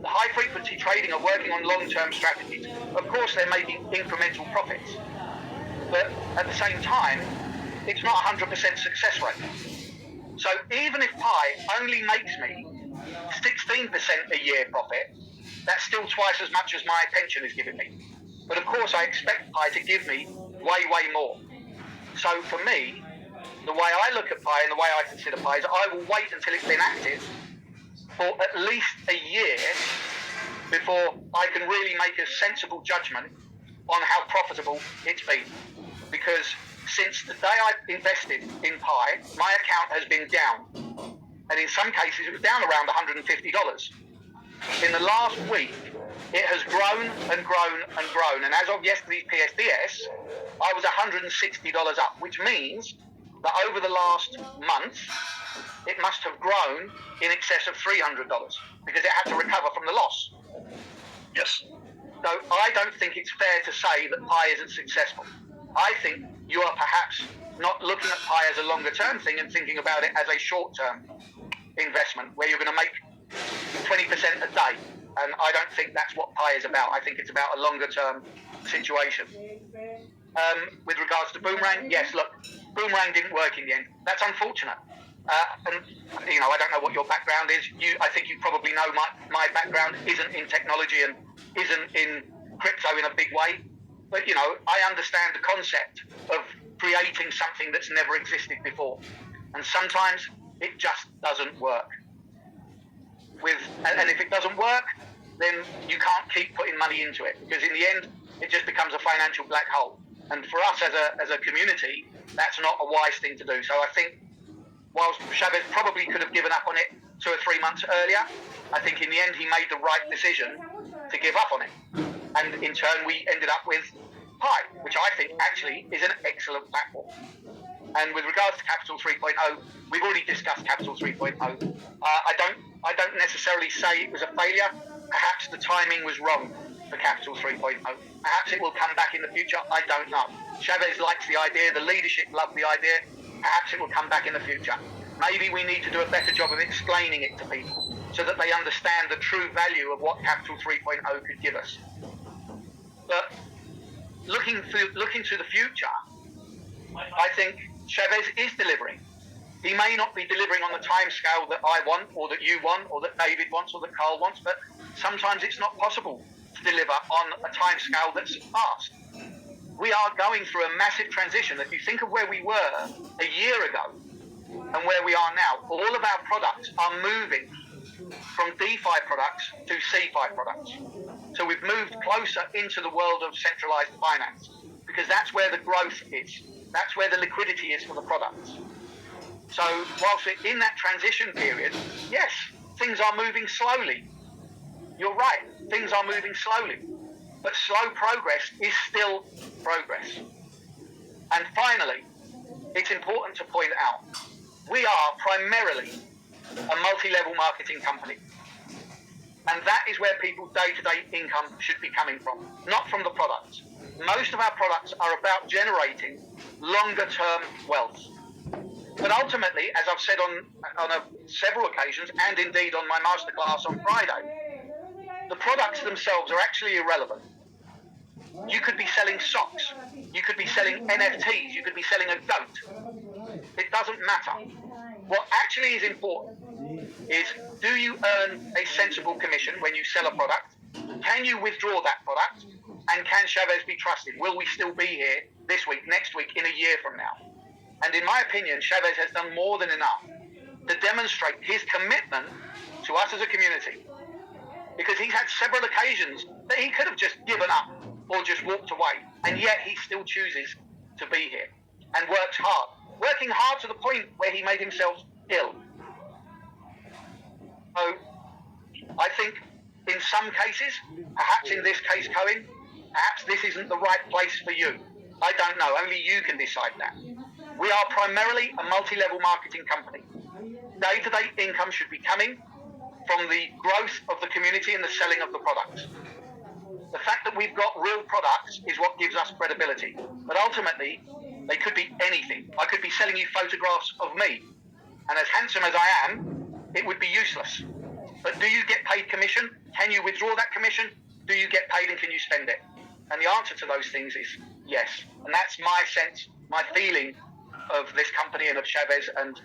high-frequency trading are working on long-term strategies. Of course, they're making incremental profits. But at the same time, it's not 100% success rate. So even if Pi only makes me 16% a year profit, that's still twice as much as my pension is giving me. But of course, I expect Pi to give me way, way more. So for me, the way I look at Pi and the way I consider Pi is I will wait until it's been active for at least a year before I can really make a sensible judgment on how profitable it's been. Because since the day I invested in Pi, my account has been down. And in some cases, it was down around $150. In the last week, it has grown and grown and grown. And as of yesterday's PSDS, I was $160 up, which means that over the last month, it must have grown in excess of $300 because it had to recover from the loss. Yes. So I don't think it's fair to say that Pi isn't successful. I think you are perhaps not looking at Pi as a longer-term thing and thinking about it as a short-term investment where you're going to make 20% a day. And I don't think that's what Pi is about. I think it's about a longer-term situation. With regards to Boomerang, yes, look, Boomerang didn't work in the end. That's unfortunate. And, I don't know what your background is. I think you probably know my background isn't in technology and isn't in crypto in a big way. But, I understand the concept of creating something that's never existed before. And sometimes it just doesn't work. And if it doesn't work, then you can't keep putting money into it. Because in the end, it just becomes a financial black hole. And for us as a community, that's not a wise thing to do. So I think whilst Chavez probably could have given up on it 2 or 3 months earlier, I think in the end he made the right decision to give up on it. And in turn, we ended up with Pi, which I think actually is an excellent platform. And with regards to Capital 3.0, we've already discussed Capital 3.0. I don't necessarily say it was a failure. Perhaps the timing was wrong for Capital 3.0. Perhaps it will come back in the future. I don't know. Chavez likes the idea. The leadership love the idea. Perhaps it will come back in the future. Maybe we need to do a better job of explaining it to people so that they understand the true value of what Capital 3.0 could give us. But looking to the future, I think Chavez is delivering. He may not be delivering on the time scale that I want, or that you want, or that David wants, or that Carl wants, but sometimes it's not possible to deliver on a time scale that's fast. We are going through a massive transition. If you think of where we were a year ago and where we are now, all of our products are moving from DeFi products to CeFi products. So we've moved closer into the world of centralized finance because that's where the growth is. That's where the liquidity is for the products. So whilst we're in that transition period, yes, things are moving slowly. You're right, things are moving slowly. But slow progress is still progress. And finally, it's important to point out, we are primarily a multi-level marketing company. And that is where people's day-to-day income should be coming from, not from the products. Most of our products are about generating longer-term wealth. But ultimately, as I've said on several occasions, and indeed on my masterclass on Friday, the products themselves are actually irrelevant. You could be selling socks, you could be selling NFTs, you could be selling a goat. It doesn't matter. What actually is important is, do you earn a sensible commission when you sell a product? Can you withdraw that product? And can Chavez be trusted? Will we still be here this week, next week, in a year from now? And in my opinion, Chavez has done more than enough to demonstrate his commitment to us as a community. Because he's had several occasions that he could have just given up or just walked away. And yet he still chooses to be here and works hard. Working hard to the point where he made himself ill. So I think in some cases, perhaps in this case, Cohen, perhaps this isn't the right place for you. I don't know. Only you can decide that. We are primarily a multi-level marketing company. Day-to-day income should be coming from the growth of the community and the selling of the products. The fact that we've got real products is what gives us credibility. But ultimately, they could be anything. I could be selling you photographs of me. And as handsome as I am, it would be useless. But do you get paid commission? Can you withdraw that commission? Do you get paid and can you spend it? And the answer to those things is yes. And that's my sense, my feeling of this company and of Chavez and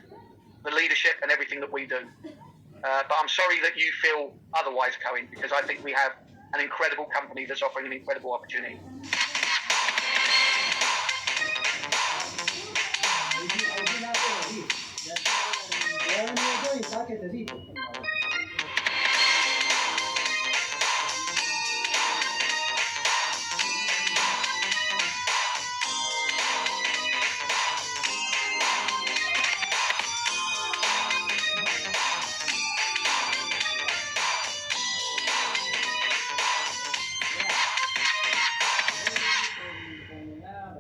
the leadership and everything that we do. But I'm sorry that you feel otherwise, Cohen, because I think we have an incredible company that's offering an incredible opportunity.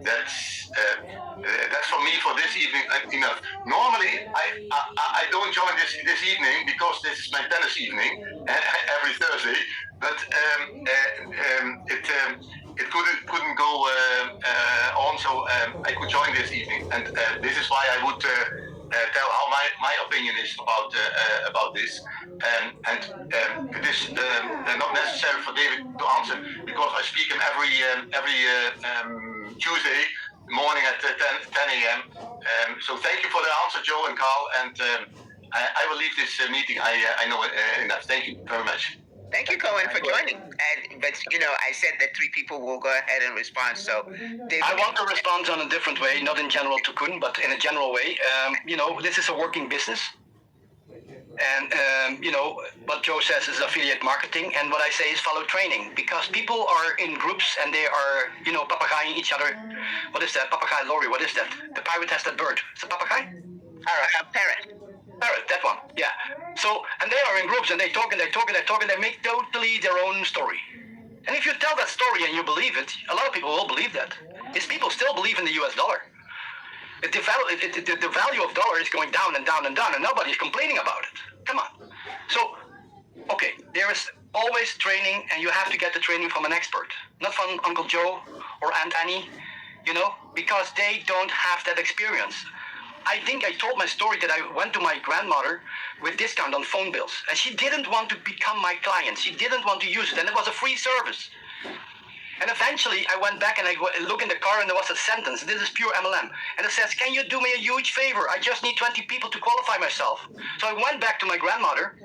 That's for me for this evening enough. Normally, I don't join this evening because this is my tennis evening every Thursday. But it couldn't go on, so I could join this evening, and this is why I would tell how my opinion is about this. And it is not necessary for David to answer because I speak him every Tuesday morning at 10 a.m. So thank you for the answer, Joe and Carl, and I will leave this meeting. I know enough. Thank you very much. Thank you, Cohen, for joining. But I said that 3 people will go ahead and respond. So, David, I want to respond on a different way, not in general to Koen, but in a general way. This is a working business. And, what Joe says is affiliate marketing. And what I say is follow training. Because people are in groups and they are, papagaying each other. What is that? Papagay lorry, what is that? The pirate has that bird. It's a papagay? Parrot. Parrot, that one, yeah. So, and they are in groups and they talk and they make totally their own story. And if you tell that story and you believe it, a lot of people will believe that. Is people still believe in the US dollar. The value of dollar is going down and down and down and nobody's complaining about it. Come on. So, okay, there is always training and you have to get the training from an expert. Not from Uncle Joe or Aunt Annie, because they don't have that experience. I think I told my story that I went to my grandmother with discount on phone bills. And she didn't want to become my client. She didn't want to use it. And it was a free service. And eventually I went back and I looked in the car and there was a sentence. This is pure MLM. And it says, can you do me a huge favor? I just need 20 people to qualify myself. So I went back to my grandmother.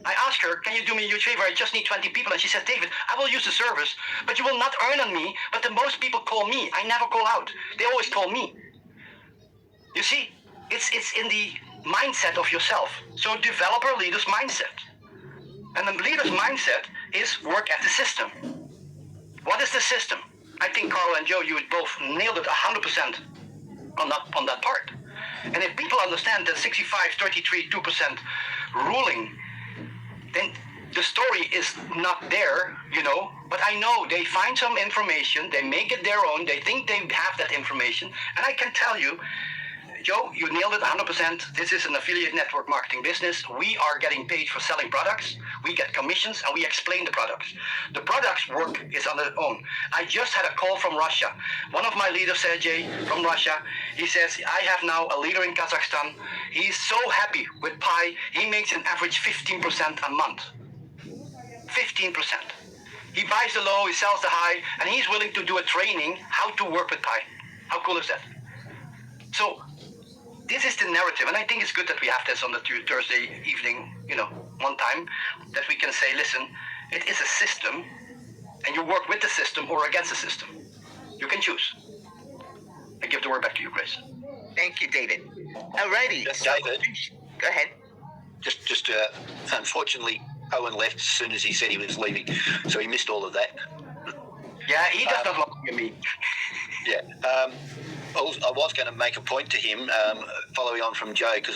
I asked her, can you do me a huge favor? I just need 20 people. And she said, David, I will use the service, but you will not earn on me. But the most people call me. I never call out. They always call me. You see, it's in the mindset of yourself. So develop a leader's mindset. And the leader's mindset is work at the system. What is the system? I think Carl and Joe, you both nailed it 100% on that part. And if people understand the 65, 33, 2% ruling, then the story is not there, but I know they find some information, they make it their own, they think they have that information, and I can tell you, Joe, you nailed it 100%. This is an affiliate network marketing business. We are getting paid for selling products. We get commissions and we explain the products. The products work is on their own. I just had a call from Russia. One of my leaders, Sergey, from Russia, he says, I have now a leader in Kazakhstan. He's so happy with Pi. He makes an average 15% a month. 15%. He buys the low, he sells the high, and he's willing to do a training how to work with Pi. How cool is that? So this is the narrative, and I think it's good that we have this on the Thursday evening, one time, that we can say, listen, it is a system, and you work with the system or against the system. You can choose. I give the word back to you, Grace. Thank you, David. Alrighty. David. Go ahead. Just unfortunately, Owen left as soon as he said he was leaving, so he missed all of that. Yeah, he does not like me. Yeah. I was going to make a point to him, following on from Joe, because